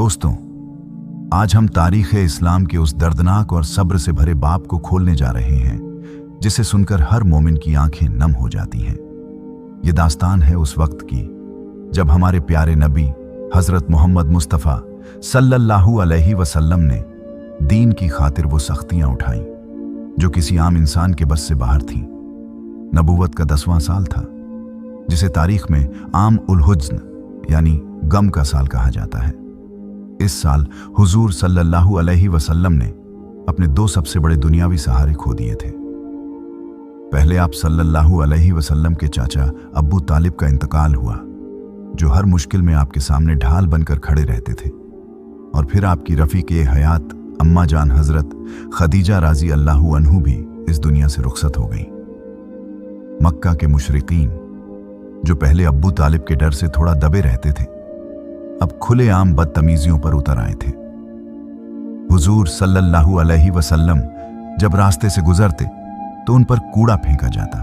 दोस्तों, आज हम तारीख़ इस्लाम के उस दर्दनाक और सब्र से भरे बाब को खोलने जा रहे हैं जिसे सुनकर हर मोमिन की आंखें नम हो जाती हैं। ये दास्तान है उस वक्त की जब हमारे प्यारे नबी हज़रत मोहम्मद मुस्तफ़ा सल्लल्लाहु अलैहि वसल्लम ने दीन की खातिर वो सख्तियां उठाई जो किसी आम इंसान के बस से बाहर थीं। नबूवत का 10वां साल था, जिसे तारीख में आम उल हुज़्न यानी गम का साल कहा जाता है। इस साल हुजूर सल्लल्लाहु अलैहि वसल्लम ने अपने 2 सबसे बड़े दुनियावी सहारे खो दिए थे। पहले आप सल्लल्लाहु अलैहि वसल्लम के चाचा अब्बू तालिब का इंतकाल हुआ, जो हर मुश्किल में आपके सामने ढाल बनकर खड़े रहते थे। और फिर आपकी रफ़ीक़े हयात अम्मा जान हज़रत खदीजा राज़ी अल्लाहु अन्हु भी इस दुनिया से रुखसत हो गई। मक्का के मुशरिकीन, जो पहले अब्बू तालिब के डर से थोड़ा दबे रहते थे, अब खुलेआम बदतमीजियों पर उतर आए थे। हुजूर सल्लल्लाहु अलैहि वसल्लम जब रास्ते से गुजरते तो उन पर कूड़ा फेंका जाता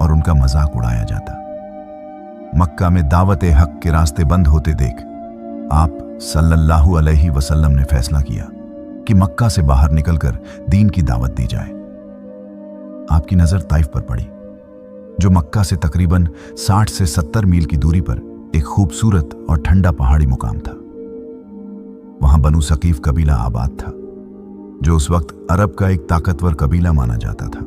और उनका मजाक उड़ाया जाता। मक्का में दावत-ए हक के रास्ते बंद होते देख आप सल्लल्लाहु अलैहि वसल्लम ने फैसला किया कि मक्का से बाहर निकलकर दीन की दावत दी जाए। आपकी नजर ताइफ पर पड़ी, जो मक्का से तकरीबन 60 से 70 मील की दूरी पर एक खूबसूरत और ठंडा पहाड़ी मुकाम था। वहां बनु सकीफ कबीला आबाद था, जो उस वक्त अरब का एक ताकतवर कबीला माना जाता था।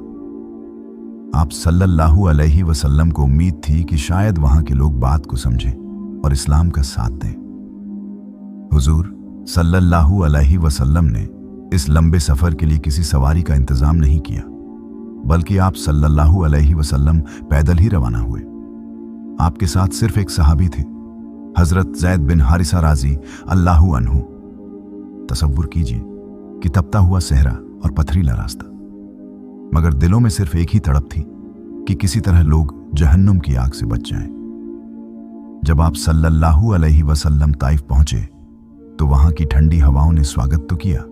आप सल्लल्लाहु अलैहि वसल्लम को उम्मीद थी कि शायद वहां के लोग बात को समझें और इस्लाम का साथ दें। हुजूर सल्लल्लाहु अलैहि वसल्लम ने इस लंबे सफर के लिए किसी सवारी का इंतजाम नहीं किया, बल्कि आप सल्लल्लाहु अलैहि वसल्लम पैदल ही रवाना हुए। आपके साथ सिर्फ एक सहाबी थे, हजरत ज़ैद बिन हारिसा राज़ी अल्लाहु अन्हु। तसव्वुर कीजिए कि तपता हुआ सहरा और पथरीला रास्ता, मगर दिलों में सिर्फ एक ही तड़प थी कि किसी तरह लोग जहन्नुम की आग से बच जाएं। जब आप सल्लल्लाहु अलैहि वसल्लम ताइफ पहुंचे तो वहां की ठंडी हवाओं ने स्वागत तो किया,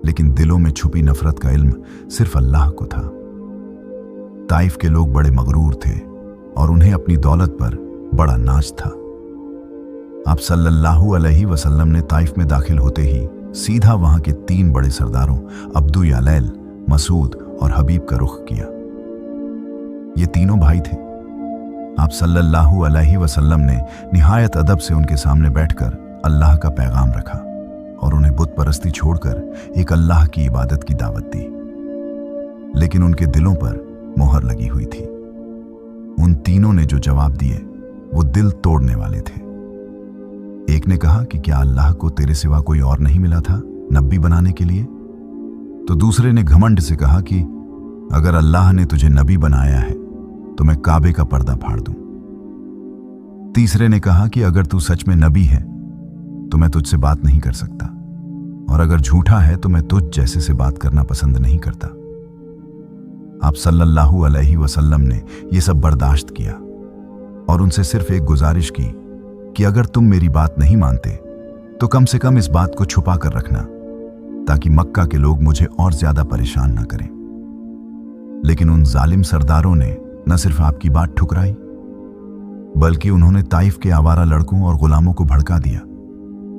लेकिन दिलों में छुपी नफरत का इल्म सिर्फ अल्लाह को था। ताइफ के लोग बड़े मगरूर थे और उन्हें अपनी दौलत पर बड़ा नाज था। आप सल्लल्लाहु अलैहि वसल्लम ने ताइफ में दाखिल होते ही सीधा वहां के 3 बड़े सरदारों अब्दू यालैल, मसूद और हबीब का रुख किया। ये तीनों भाई थे। आप सल्लल्लाहु अलैहि वसल्लम ने निहायत अदब से उनके सामने बैठकर अल्लाह का पैगाम रखा और उन्हें बुत परस्ती छोड़कर एक अल्लाह की इबादत की दावत दी। लेकिन उनके दिलों पर मोहर लगी हुई थी। उन तीनों ने जो जवाब दिए वो दिल तोड़ने वाले थे। एक ने कहा कि क्या अल्लाह को तेरे सिवा कोई और नहीं मिला था नबी बनाने के लिए? तो दूसरे ने घमंड से कहा कि अगर अल्लाह ने तुझे नबी बनाया है तो मैं काबे का पर्दा फाड़ दूं। तीसरे ने कहा कि अगर तू सच में नबी है तो मैं तुझसे बात नहीं कर सकता, और अगर झूठा है तो मैं तुझ जैसे से बात करना पसंद नहीं करता। आप सल्लल्लाहु अलैहि वसल्लम ने यह सब बर्दाश्त किया और उनसे सिर्फ एक गुजारिश की कि अगर तुम मेरी बात नहीं मानते तो कम से कम इस बात को छुपा कर रखना, ताकि मक्का के लोग मुझे और ज्यादा परेशान ना करें। लेकिन उन जालिम सरदारों ने न सिर्फ आपकी बात ठुकराई, बल्कि उन्होंने ताइफ के आवारा लड़कों और गुलामों को भड़का दिया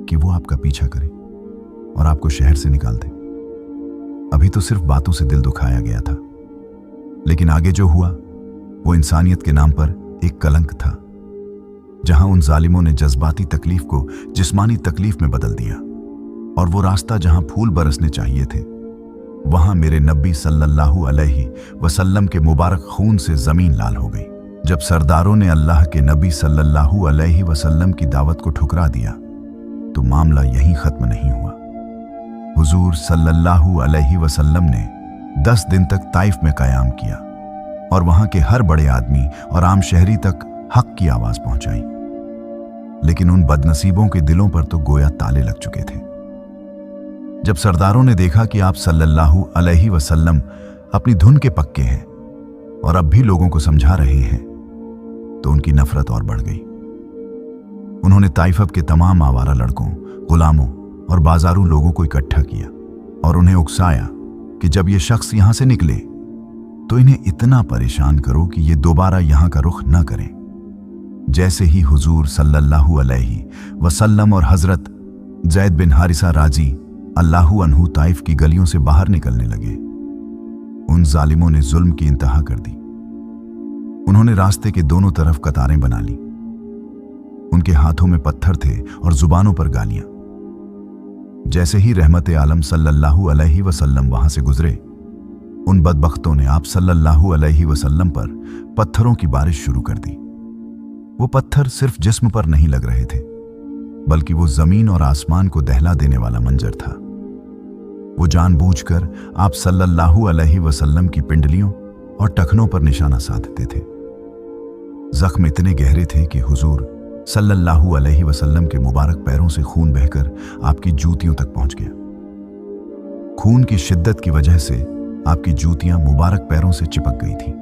कि वो आपका पीछा करें और आपको शहर से निकाल दें। अभी तो सिर्फ बातों से दिल दुखाया गया था, लेकिन आगे जो हुआ वो इंसानियत के नाम पर एक कलंक था, जहां उन जालिमों ने जज्बाती तकलीफ को जिस्मानी तकलीफ में बदल दिया, और वो रास्ता जहां फूल बरसने चाहिए थे वहां मेरे नबी सल्लल्लाहु अलैहि वसल्लम के मुबारक खून से जमीन लाल हो गई। जब सरदारों ने अल्लाह के नबी सल्लल्लाहु अलैहि वसल्लम की दावत को ठुकरा दिया तो मामला यहीं खत्म नहीं हुआ। हुजूर सल्लल्लाहु अलैहि वसल्लम ने 10 दिन तक ताइफ में कयाम किया और वहां के हर बड़े आदमी और आम शहरी तक हक की आवाज पहुंचाई। लेकिन उन बदनसीबों के दिलों पर तो गोया ताले लग चुके थे। जब सरदारों ने देखा कि आप सल्लल्लाहु अलैहि वसल्लम अपनी धुन के पक्के हैं और अब भी लोगों को समझा रहे हैं, तो उनकी नफरत और बढ़ गई। उन्होंने ताइफ के तमाम आवारा लड़कों, गुलामों और बाजारू लोगों को इकट्ठा किया और उन्हें उकसाया कि जब ये शख्स यहां से निकले तो इन्हें इतना परेशान करो कि ये दोबारा यहां का रुख न करें। जैसे ही हुजूर सल्लल्लाहु अलैहि वसल्लम और हजरत ज़ैद बिन हारिसा राजी अल्लाहु अन्हु ताइफ की गलियों से बाहर निकलने लगे। उन जालिमों ने जुल्म की इंतहा कर दी। उन्होंने रास्ते के दोनों तरफ कतारें बना ली। उनके हाथों में पत्थर थे और जुबानों पर गालियां। जैसे ही रहमत आलम सल्लल्लाहु अलैहि वसल्लम वहां से गुजरे, उन बदबख्तों ने आप सल्लल्लाहु अलैहि वसल्लम पर पत्थरों की बारिश शुरू कर दी। वो पत्थर सिर्फ जिस्म पर नहीं लग रहे थे, बल्कि वो जमीन और आसमान को दहला देने वाला मंजर था। वो जानबूझकर आप सल्लल्लाहु अलैहि वसल्लम की पिंडलियों और टखनों पर निशाना साधते थे। जख्म इतने गहरे थे कि हुजूर सल्लल्लाहु अलैहि वसल्लम के मुबारक पैरों से खून बहकर आपकी जूतियों तक पहुंच गया। खून की शिद्दत की वजह से आपकी जूतियां मुबारक पैरों से चिपक गई थीं।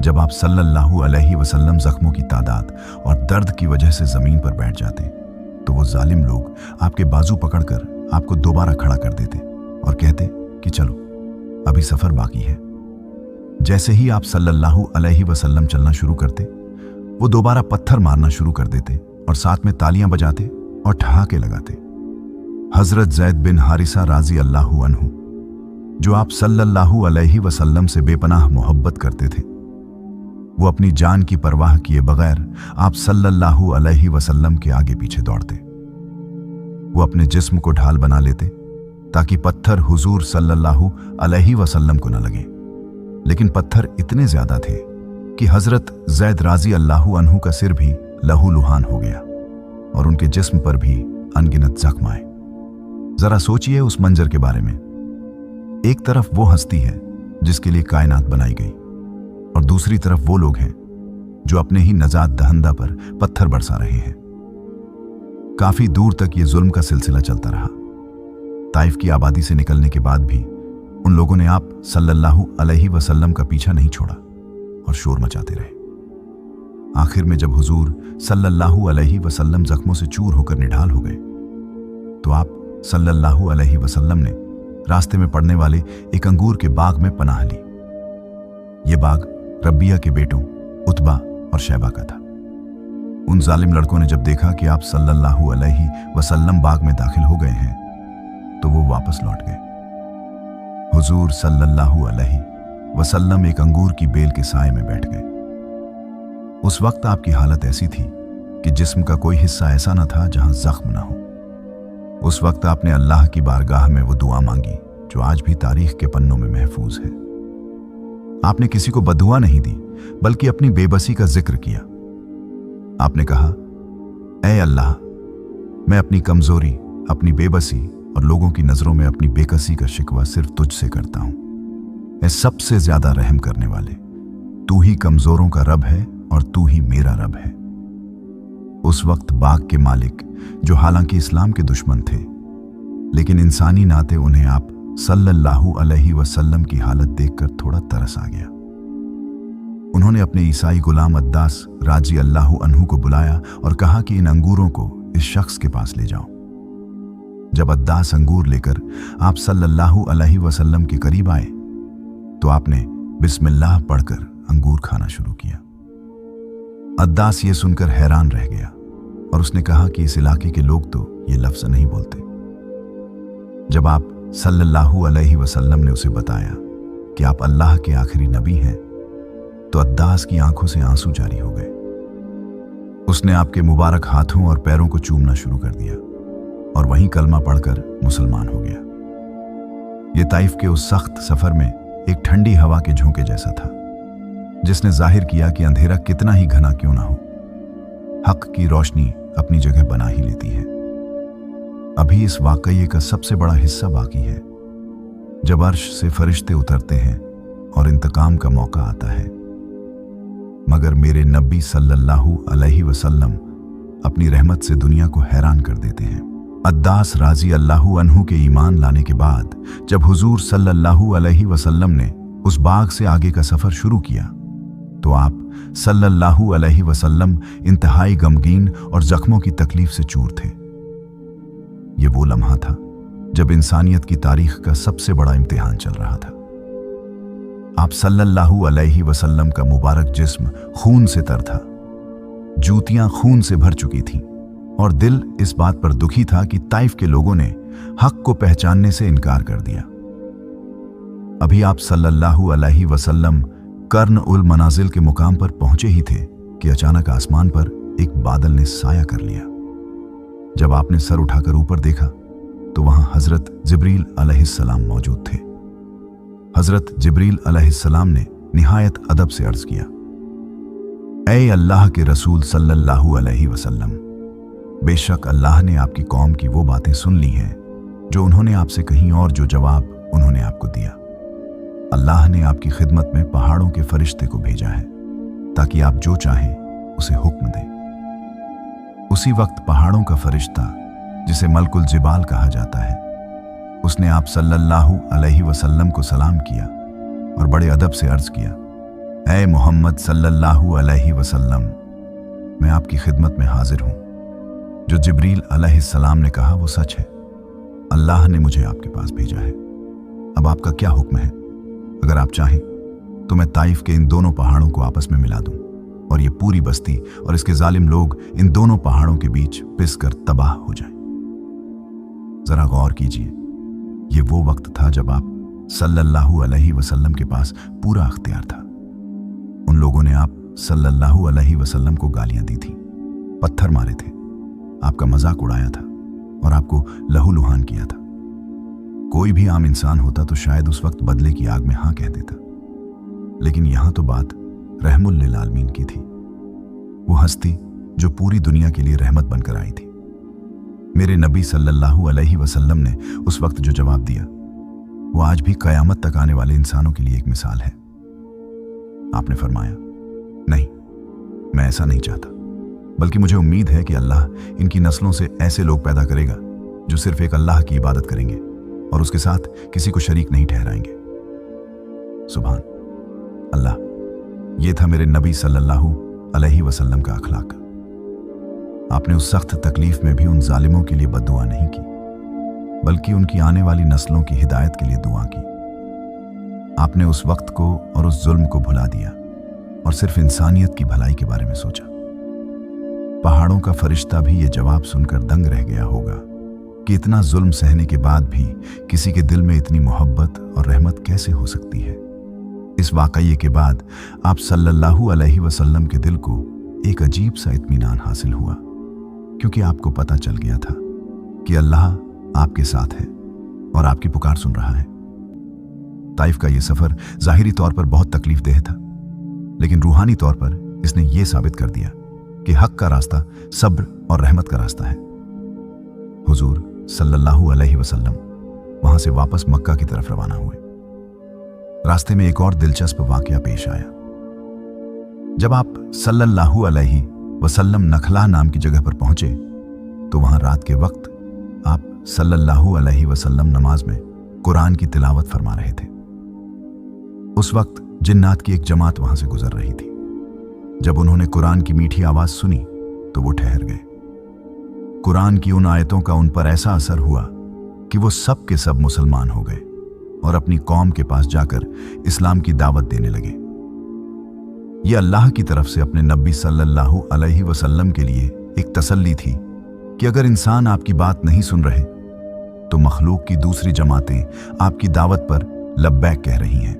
जब आप सल्लल्लाहु अलैहि वसल्लम जख्मों की तादाद और दर्द की वजह से जमीन पर बैठ जाते, तो वो जालिम लोग आपके बाजू पकड़कर आपको दोबारा खड़ा कर देते और कहते कि चलो, अभी सफर बाकी है। जैसे ही आप सल्लल्लाहु अलैहि वसल्लम चलना शुरू करते, वो दोबारा पत्थर मारना शुरू कर देते और साथ में तालियां बजाते और ठहाके लगाते। हजरत ज़ैद बिन हारिसा राजी अल्लाहु अन्हु, जो आप सल्लल्लाहु अलैहि वसल्लम से बेपनाह मोहब्बत करते थे, वो अपनी जान की परवाह किए बगैर आप सल्लल्लाहु अलैहि वसल्लम के आगे पीछे दौड़ते। वो अपने जिस्म को ढाल बना लेते ताकि पत्थर हुजूर सल्लल्लाहु अलैहि वसल्लम को न लगे, लेकिन पत्थर इतने ज्यादा थे कि हजरत ज़ैद राजी अल्लाहु अन्हु का सिर भी लहूलुहान हो गया और उनके जिस्म पर भी अनगिनत जख्म आए। जरा सोचिए उस मंजर के बारे में। एक तरफ वो हस्ती है जिसके लिए कायनात बनाई गई, और दूसरी तरफ वो लोग हैं जो अपने ही नजात दहंदा पर पत्थर बरसा रहे हैं। काफी दूर तक ये जुल्म का सिलसिला चलता रहा। ताइफ की आबादी से निकलने के बाद भी उन लोगों ने आप सल्लल्लाहु अलैहि वसल्लम का पीछा नहीं छोड़ा और शोर मचाते रहे। आखिर में जब हुजूर सल्लल्लाहु अलैहि वसल्लम जख्मों से चूर होकर निढाल हो गए, तो आप सल्लल्लाहु अलैहि वसल्लम ने रास्ते में पड़ने वाले एक अंगूर के बाग में पनाह ली। ये बाग रबिया के बेटों उतबा और शैबा का था। उन जालिम लड़कों ने जब देखा कि आप सल्लल्लाहु अलैहि वसल्लम बाग में दाखिल हो गए हैं, तो वो वापस लौट गए। हुजूर सल्लल्लाहु अलैहि वसल्लम एक अंगूर की बेल के साए में बैठ गए। उस वक्त आपकी हालत ऐसी थी कि जिस्म का कोई हिस्सा ऐसा न था जहां जख्म न हो। उस वक्त आपने अल्लाह की बारगाह में वो दुआ मांगी जो आज भी तारीख के पन्नों में महफूज है। आपने किसी को बददुआ नहीं दी, बल्कि अपनी बेबसी का जिक्र किया। आपने कहा, ऐ अल्लाह, मैं अपनी कमजोरी, अपनी बेबसी और लोगों की नजरों में अपनी बेकसी का शिकवा सिर्फ तुझसे करता हूं। ऐ सबसे ज्यादा रहम करने वाले, तू ही कमजोरों का रब है और तू ही मेरा रब है। उस वक्त बाग के मालिक, जो हालांकि इस्लाम के दुश्मन थे, लेकिन इंसानी नाते उन्हें आप सल्लल्लाहु अलैहि वसल्लम की हालत देखकर थोड़ा तरस आ गया। उन्होंने अपने ईसाई गुलाम अद्दास राजी अल्लाहु अन्हु को बुलाया और कहा कि इन अंगूरों को इस शख्स के पास ले जाओ। जब अद्दास अंगूर लेकर आप सल्लल्लाहु अलैहि वसल्लम के करीब आए, तो आपने बिस्मिल्लाह पढ़कर अंगूर खाना शुरू किया। अद्दास ये सुनकर हैरान रह गया और उसने कहा कि इस इलाके के लोग तो ये लफ्ज नहीं बोलते। जब आप सल्लल्लाहु अलैहि वसल्लम ने उसे बताया कि आप अल्लाह के आखिरी नबी हैं, तो अद्दास की आंखों से आंसू जारी हो गए। उसने आपके मुबारक हाथों और पैरों को चूमना शुरू कर दिया और वहीं कलमा पढ़कर मुसलमान हो गया। ये ताइफ के उस सख्त सफर में एक ठंडी हवा के झोंके जैसा था, जिसने जाहिर किया कि अंधेरा कितना ही घना क्यों ना हो, हक की रोशनी अपनी जगह बना ही लेती है। अभी इस वाकये का सबसे बड़ा हिस्सा बाकी है, जब अर्श से फरिश्ते उतरते हैं और इंतकाम का मौका आता है। मगर मेरे नबी सल्लल्लाहु अलैहि वसल्लम अपनी रहमत से दुनिया को हैरान कर देते हैं। अद्दास राजी अल्लाहु अन्हु के ईमान लाने के बाद जब हुजूर सल्लल्लाहु अलैहि वसल्लम ने उस बाग से आगे का सफर शुरू किया, तो आप सल्लल्लाहु अलैहि वसल्लम इंतहाई गमगीन और जख्मों की तकलीफ से चूर थे। ये वो लम्हा था जब इंसानियत की तारीख का सबसे बड़ा इम्तिहान चल रहा था। आप सल्लल्लाहु अलैहि वसल्लम का मुबारक जिस्म खून से तर था, जूतियां खून से भर चुकी थीं और दिल इस बात पर दुखी था कि ताइफ के लोगों ने हक को पहचानने से इनकार कर दिया। अभी आप सल्लल्लाहु अलैहि वसल्लम कर्न उल मनाजिल के मुकाम पर पहुंचे ही थे कि अचानक आसमान पर एक बादल ने साया कर लिया। जब आपने सर उठाकर ऊपर देखा तो वहां हजरत जिब्रील अलैहिस्सलाम मौजूद थे। हजरत जिब्रील अलैहिस्सलाम ने निहायत अदब से अर्ज किया, ऐ अल्लाह के रसूल सल्लल्लाहु अलैहि वसल्लम, बेशक अल्लाह ने आपकी कौम की वो बातें सुन ली हैं जो उन्होंने आपसे कहीं और जो जवाब उन्होंने आपको दिया। अल्लाह ने आपकी खिदमत में पहाड़ों के फरिश्ते को भेजा है ताकि आप जो चाहें उसे हुक्म दें। उसी वक्त पहाड़ों का फरिश्ता, जिसे मलकुल जिबाल कहा जाता है, उसने आप सल्लल्लाहु अलैहि वसल्लम को सलाम किया और बड़े अदब से अर्ज किया, ऐ मोहम्मद सल्लल्लाहु अलैहि वसल्लम, मैं आपकी खिदमत में हाजिर हूं। जो जिब्रील अलैहिस्सलाम ने कहा वो सच है। अल्लाह ने मुझे आपके पास भेजा है। अब आपका क्या हुक्म है? अगर आप चाहें तो मैं ताइफ के इन दोनों पहाड़ों को आपस में मिला दूं और ये पूरी बस्ती और इसके जालिम लोग इन दोनों पहाड़ों के बीच पिस कर तबाह हो जाएं। जरा गौर कीजिए, ये वो वक्त था जब आप सल्लल्लाहु अलैहि वसल्लम के पास पूरा अख्तियार था। उन लोगों ने आप सल्लल्लाहु अलैहि वसल्लम को गालियां दी थी, पत्थर मारे थे, आपका मजाक उड़ाया था और आपको लहूलुहान किया था। कोई भी आम इंसान होता तो शायद उस वक्त बदले की आग में हां कह देता, लेकिन यहां तो बात रहमुल लिल आलमीन की थी, वो हस्ती जो पूरी दुनिया के लिए रहमत बनकर आई थी। मेरे नबी सल्लल्लाहु अलैहि वसल्लम ने उस वक्त जो जवाब दिया वो आज भी कयामत तक आने वाले इंसानों के लिए एक मिसाल है। आपने फरमाया, नहीं, मैं ऐसा नहीं चाहता, बल्कि मुझे उम्मीद है कि अल्लाह इनकी नस्लों से ऐसे लोग पैदा करेगा जो सिर्फ एक अल्लाह की इबादत करेंगे और उसके साथ किसी को शरीक नहीं ठहराएंगे। सुभान अल्लाह, ये था मेरे नबी सल्लल्लाहु अलैहि वसल्लम का अखलाक। आपने उस सख्त तकलीफ में भी उन जालिमों के लिए बद्दुआ नहीं की, बल्कि उनकी आने वाली नस्लों की हिदायत के लिए दुआ की। आपने उस वक्त को और उस जुल्म को भुला दिया और सिर्फ इंसानियत की भलाई के बारे में सोचा। पहाड़ों का फरिश्ता भी ये जवाब सुनकर दंग रह गया होगा कि इतना जुल्म सहने के बाद भी किसी के दिल में इतनी मोहब्बत और रहमत कैसे हो सकती है। इस वाकये के बाद आप सल्लल्लाहु अलैहि वसल्लम के दिल को एक अजीब सा इत्मीनान हासिल हुआ, क्योंकि आपको पता चल गया था कि अल्लाह आपके साथ है और आपकी पुकार सुन रहा है। ताइफ का यह सफर जाहिरी तौर पर बहुत तकलीफदेह था, लेकिन रूहानी तौर पर इसने यह साबित कर दिया कि हक का रास्ता सब्र और रहमत का रास्ता है। हुजूर सल्लल्लाहु अलैहि वसल्लम वहां से वापस मक्का की तरफ रवाना हुए। रास्ते में एक और दिलचस्प वाकया पेश आया। जब आप सल्लल्लाहु अलैहि वसल्लम नखला नाम की जगह पर पहुंचे तो वहां रात के वक्त आप सल्लल्लाहु अलैहि वसल्लम नमाज में कुरान की तिलावत फरमा रहे थे। उस वक्त जिन्नात की एक जमात वहां से गुजर रही थी। जब उन्होंने कुरान की मीठी आवाज सुनी तो वो ठहर गए। कुरान की उन आयतों का उन पर ऐसा असर हुआ कि वो सब के सब मुसलमान हो गए और अपनी कौम के पास जाकर इस्लाम की दावत देने लगे। ये अल्लाह की तरफ से अपने नबी सल्लल्लाहु अलैहि वसल्लम के लिए एक तसल्ली थी कि अगर इंसान आपकी बात नहीं सुन रहे तो मखलूक की दूसरी जमातें आपकी दावत पर लब्बैक कह रही हैं।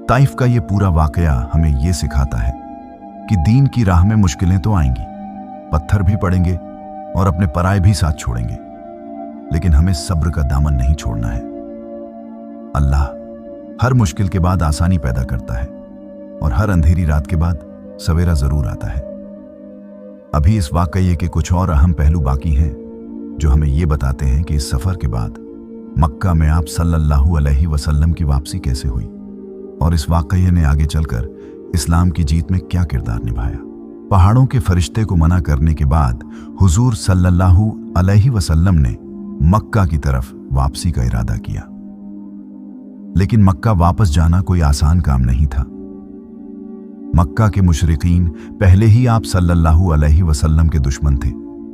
ताइफ का ये पूरा वाकया हमें ये सिखाता है कि दीन की राह में मुश्किलें तो आएंगी, पत्थर भी पड़ेंगे और अपने पराये भी साथ छोड़ेंगे, लेकिन हमें सब्र का दामन नहीं छोड़ना है। अल्लाह हर मुश्किल के बाद आसानी पैदा करता है और हर अंधेरी रात के बाद सवेरा जरूर आता है। अभी इस वाकये के कुछ और अहम पहलू बाकी हैं जो हमें ये बताते हैं कि इस सफर के बाद मक्का में आप सल्लल्लाहु अलैहि वसल्लम की वापसी कैसे हुई और इस वाकये ने आगे चलकर इस्लाम की जीत में क्या किरदार निभाया। पहाड़ों के फरिश्ते को मना करने के बाद हुजूर सल्लल्लाहु अलैहि वसल्लम ने मक्का की तरफ वापसी का इरादा किया, लेकिन मक्का वापस जाना कोई आसान काम नहीं था। मक्का के मुशरिकीन पहले ही आप सल्लल्लाहु अलैहि वसल्लम के दुश्मन थे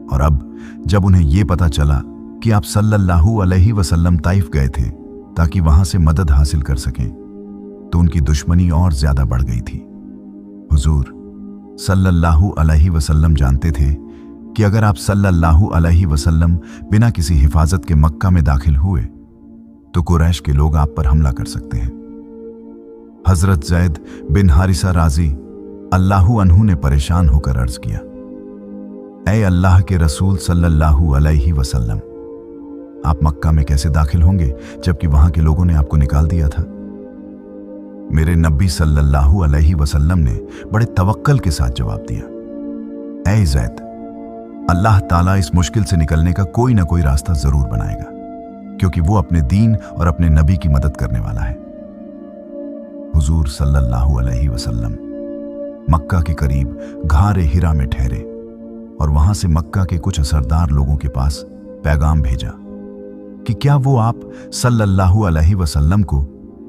और अब जब उन्हें यह पता चला कि आप सल्लल्लाहु अलैहि वसल्लम ताइफ गए थे ताकि वहां से मदद हासिल कर सकें, तो उनकी दुश्मनी और ज्यादा बढ़ गई थी। हुजूर सल्लल्लाहु अलैहि वसल्लम जानते थे कि अगर आप सल्लल्लाहु अलैहि वसल्लम बिना किसी हिफाजत के मक्का में दाखिल हुए तो कुरैश के लोग आप पर हमला कर सकते हैं। हजरत ज़ैद बिन हारिसा राजी अल्लाहु अन्हु ने परेशान होकर अर्ज किया, ऐ अल्लाह के रसूल सल्लल्लाहु अलैहि वसल्लम, आप मक्का में कैसे दाखिल होंगे जबकि वहां के लोगों ने आपको निकाल दिया था। मेरे नबी सल्लल्लाहु अलैहि वसल्लम ने बड़े तवक्कल के साथ जवाब दिया, ऐ ज़ैद, अल्लाह ताला इस मुश्किल से निकलने का कोई ना कोई रास्ता जरूर बनाएगा, क्योंकि वो अपने दीन और अपने नबी की मदद करने वाला है। हुजूर सल्लल्लाहु अलैहि वसल्लम मक्का के करीब घारे हिरा में ठहरे और वहां से मक्का के कुछ असरदार लोगों के पास पैगाम भेजा कि क्या वो आप सल्लल्लाहु अलैहि वसल्लम को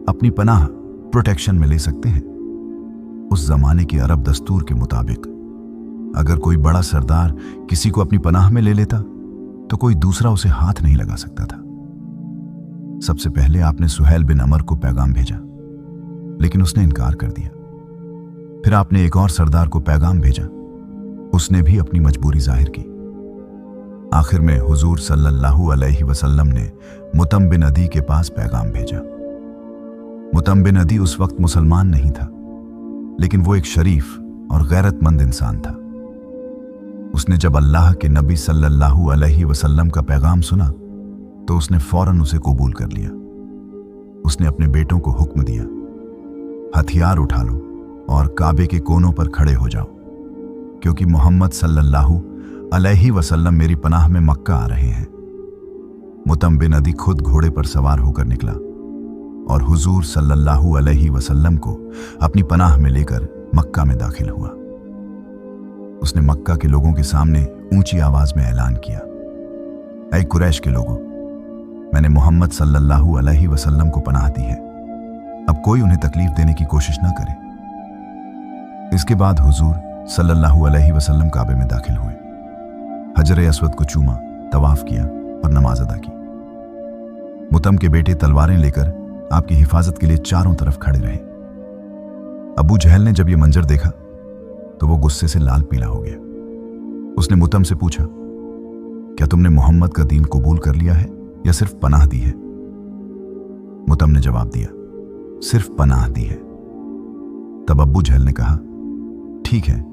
अपनी पनाह प्रोटेक्शन में ले सकते हैं। उस जमाने के अरब दस्तूर के मुताबिक अगर कोई बड़ा सरदार किसी को अपनी पनाह में ले लेता तो कोई दूसरा उसे हाथ नहीं लगा सकता था। सबसे पहले आपने सुहैल बिन अमर को पैगाम भेजा, लेकिन उसने इनकार कर दिया। फिर आपने एक और सरदार को पैगाम भेजा, उसने भी अपनी मजबूरी जाहिर की। आखिर में हुजूर सल्लल्लाहु अलैहि वसल्लम ने मुतम बिन अदी के पास पैगाम भेजा। मुतम बिन अदी उस वक्त मुसलमान नहीं था, लेकिन वो एक शरीफ और गैरतमंद इंसान था। उसने जब अल्लाह के नबी सल्लल्लाहु अलैहि वसल्लम का पैगाम सुना तो उसने फौरन उसे कबूल कर लिया। उसने अपने बेटों को हुक्म दिया, हथियार उठा लो और काबे के कोनों पर खड़े हो जाओ, क्योंकि मोहम्मद सल्लल्लाहु अलैहि वसल्लम मेरी पनाह में मक्का आ रहे हैं। मुतम बिन अदी खुद घोड़े पर सवार होकर निकला और हुजूर सल्लल्लाहु अलैहि वसल्लम को अपनी पनाह में लेकर मक्का में दाखिल हुआ। उसने मक्का के लोगों के सामने ऊंची आवाज में ऐलान किया, ऐ कुरैश के लोगों, मैंने मोहम्मद सल्लल्लाहु अलैहि वसल्लम को पनाह दी है, अब कोई उन्हें तकलीफ देने की कोशिश ना करे। इसके बाद हुजूर सल्लल्लाहु अलैहि वसल्लम काबे में दाखिल हुए, हजर अस्वद को चूमा, तवाफ किया और नमाज अदा की। मुतम के बेटे तलवारें लेकर आपकी हिफाजत के लिए चारों तरफ खड़े रहे। अबू जहल ने जब यह मंजर देखा तो वो गुस्से से लाल पीला हो गया। उसने मुतम से पूछा, क्या तुमने मोहम्मद का दीन कबूल कर लिया है या सिर्फ पनाह दी है। मुतम ने जवाब दिया, सिर्फ पनाह दी है। तब अब्बू जहल ने कहा, ठीक है,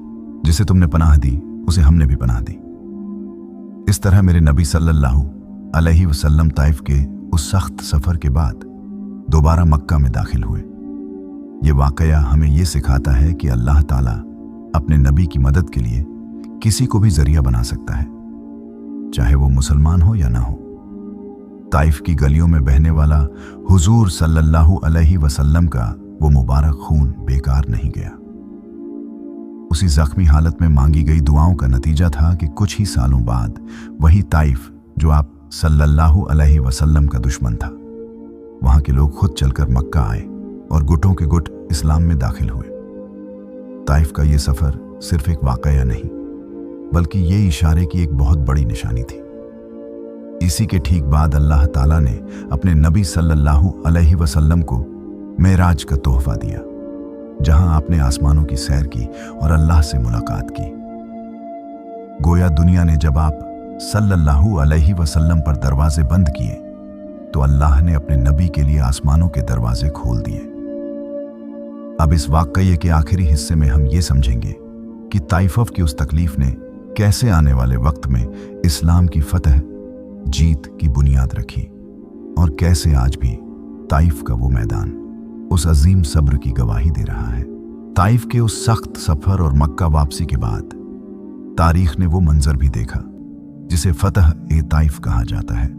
जिसे तुमने पनाह दी उसे हमने भी पनाह दी। इस तरह मेरे नबी सल्लल्लाहु अलैहि वसल्लम ताइफ के उस सख्त सफर के बाद दोबारा मक्का में दाखिल हुए। ये वाकया हमें यह सिखाता है कि अल्लाह ताला अपने नबी की मदद के लिए किसी को भी जरिया बना सकता है, चाहे वो मुसलमान हो या ना हो। ताइफ की गलियों में बहने वाला हुजूर सल्लल्लाहु अलैहि वसल्लम का वो मुबारक खून बेकार नहीं गया। उसी जख्मी हालत में मांगी गई दुआओं का नतीजा था कि कुछ ही सालों बाद वही ताइफ जो आप सल्लल्लाहु अलैहि वसल्लम का दुश्मन था, वहां के लोग खुद चलकर मक्का आए और गुटों के गुट इस्लाम में दाखिल हुए। ताइफ का ये सफर सिर्फ एक वाकया नहीं, बल्कि ये इशारे की एक बहुत बड़ी निशानी थी। इसी के ठीक बाद अल्लाह ताला ने अपने नबी सल्लल्लाहु अलैहि वसल्लम को मेराज का तोहफा दिया, जहां आपने आसमानों की सैर की और अल्लाह से मुलाकात की। गोया दुनिया ने जब आप सल्लल्लाहु अलैहि वसल्लम पर दरवाजे बंद किए तो अल्लाह ने अपने नबी के लिए आसमानों के दरवाजे खोल दिए। अब इस वाकये के आखिरी हिस्से में हम ये समझेंगे कि ताइफ की उस तकलीफ ने कैसे आने वाले वक्त में इस्लाम की फतह, जीत की बुनियाद रखी और कैसे आज भी ताइफ का वो मैदान उस अजीम सब्र की गवाही दे रहा है। ताइफ के उस सख्त सफर और मक्का वापसी के बाद तारीख ने वो मंजर भी देखा जिसे फतह ए ताइफ कहा जाता है।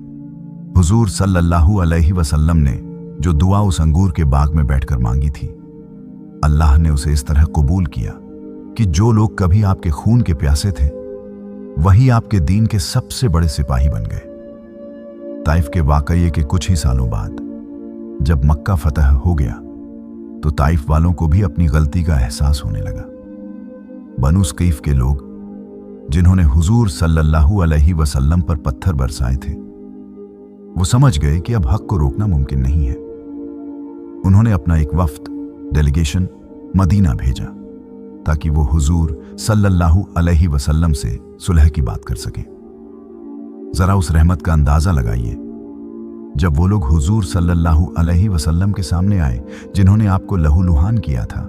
हुजूर सल्लल्लाहु अलैहि वसल्लम ने जो दुआ उस अंगूर के बाग में बैठकर मांगी थी, अल्लाह ने उसे इस तरह कबूल किया कि जो लोग कभी आपके खून के प्यासे थे वही आपके दीन के सबसे बड़े सिपाही बन गए। ताइफ के वाकये के कुछ ही सालों बाद जब मक्का फतह हो गया तो ताइफ वालों को भी अपनी गलती का एहसास होने लगा। बनु सकीफ के लोग जिन्होंने हुजूर सल्लल्लाहु अलैहि वसल्लम पर पत्थर बरसाए थे, वो समझ गए कि अब हक को रोकना मुमकिन नहीं है। उन्होंने अपना एक वफ्द डेलीगेशन मदीना भेजा ताकि वो हुजूर सल्लल्लाहु अलैहि वसल्लम से सुलह की बात कर सकें। जरा उस रहमत का अंदाजा लगाइए जब वो लोग हुजूर सल्लल्लाहु अलैहि वसल्लम के सामने आए जिन्होंने आपको लहूलुहान किया था,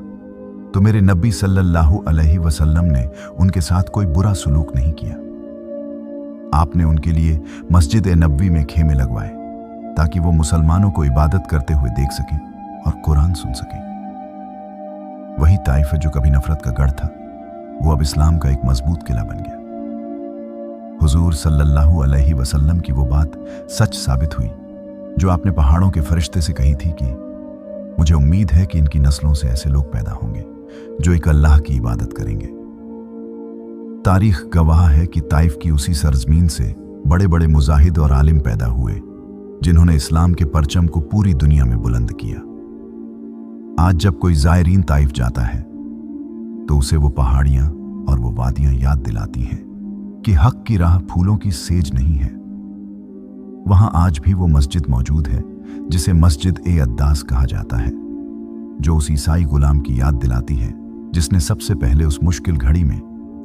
तो मेरे नबी सल्लल्लाहु अलैहि वसल्लम ने उनके साथ कोई बुरा सलूक नहीं किया। आपने उनके लिए मस्जिद नबवी में खेमे लगवाए ताकि वो मुसलमानों को इबादत करते हुए देख सकें और कुरान सुन सकें। वही ताइफ है जो कभी नफरत का गढ़ था, वो अब इस्लाम का एक मजबूत किला बन गया। हुजूर सल्लल्लाहु अलैहि वसल्लम की वो बात सच साबित हुई जो आपने पहाड़ों के फरिश्ते से कही थी कि मुझे उम्मीद है कि इनकी नस्लों से ऐसे लोग पैदा होंगे जो एक अल्लाह की इबादत करेंगे। तारीख गवाह है कि ताइफ की उसी सरजमीन से बड़े बड़े मुजाहिद और आलिम पैदा हुए जिन्होंने इस्लाम के परचम को पूरी दुनिया में बुलंद किया। आज जब कोई ज़ायरीन ताइफ जाता है तो उसे वो पहाड़ियां और वो वादियां याद दिलाती हैं कि हक की राह फूलों की सेज नहीं है। वहां आज भी वो मस्जिद मौजूद है जिसे मस्जिद ए अद्दास कहा जाता है, जो उस ईसाई गुलाम की याद दिलाती है जिसने सबसे पहले उस मुश्किल घड़ी में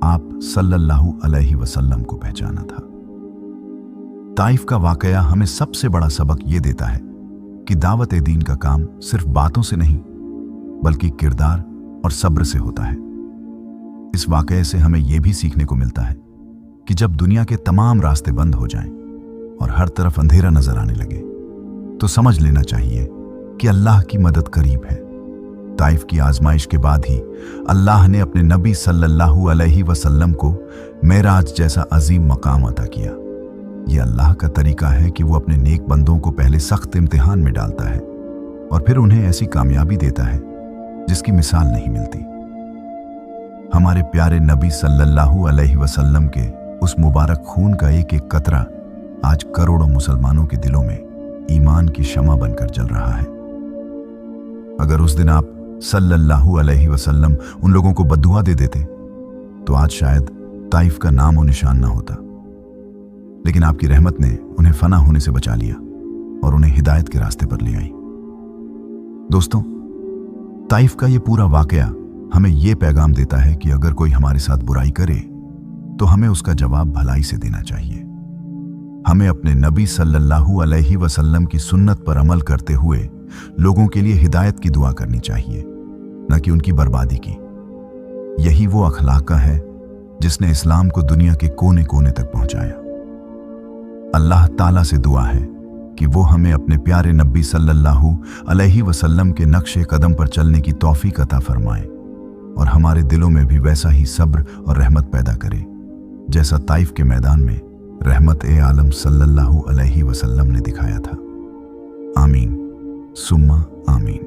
आप सल्लल्लाहु अलैहि वसल्लम को पहचाना था। ताइफ का वाकया हमें सबसे बड़ा सबक ये देता है कि दावत ए दीन का काम सिर्फ बातों से नहीं बल्कि किरदार और सब्र से होता है। इस वाकये से हमें यह भी सीखने को मिलता है कि जब दुनिया के तमाम रास्ते बंद हो जाएं और हर तरफ अंधेरा नजर आने लगे तो समझ लेना चाहिए कि अल्लाह की मदद करीब है। ताइफ की आजमाइश के बाद ही अल्लाह ने अपने नबी सल्लल्लाहु अलैहि वसल्लम को मेराज जैसा अजीम मकाम अता किया। यह अल्लाह का तरीका है कि वो अपने नेक बंदों को पहले सख्त इम्तिहान में डालता है और फिर उन्हें ऐसी कामयाबी देता है जिसकी मिसाल नहीं मिलती। हमारे प्यारे नबी सल्लल्लाहु अलैहि वसल्लम के उस मुबारक खून का एक एक कतरा आज करोड़ों मुसलमानों के दिलों में ईमान की शमा बनकर जल रहा है। अगर उस दिन आप सल्लल्लाहु अलैहि वसल्लम उन लोगों को बद्दुआ दे देते तो आज शायद ताइफ का नाम और निशान ना होता, लेकिन आपकी रहमत ने उन्हें फना होने से बचा लिया और उन्हें हिदायत के रास्ते पर ले आई। दोस्तों, ताइफ का ये पूरा वाकया हमें यह पैगाम देता है कि अगर कोई हमारे साथ बुराई करे तो हमें उसका जवाब भलाई से देना चाहिए। हमें अपने नबी सल्लल्लाहु अलैहि वसल्लम की सुन्नत पर अमल करते हुए लोगों के लिए हिदायत की दुआ करनी चाहिए, न कि उनकी बर्बादी की। यही वो अखलाक है जिसने इस्लाम को दुनिया के कोने कोने तक पहुंचाया। अल्लाह ताला से दुआ है कि वो हमें अपने प्यारे नबी सल्लल्लाहु अलैहि वसल्लम के नक्शे कदम पर चलने की तौफीक अता फरमाए और हमारे दिलों में भी वैसा ही सब्र और रहमत पैदा करे जैसा ताइफ के मैदान में रहमत ए आलम सल्लल्लाहु अलैहि वसल्लम ने दिखाया था। आमीन सुम्मा आमीन।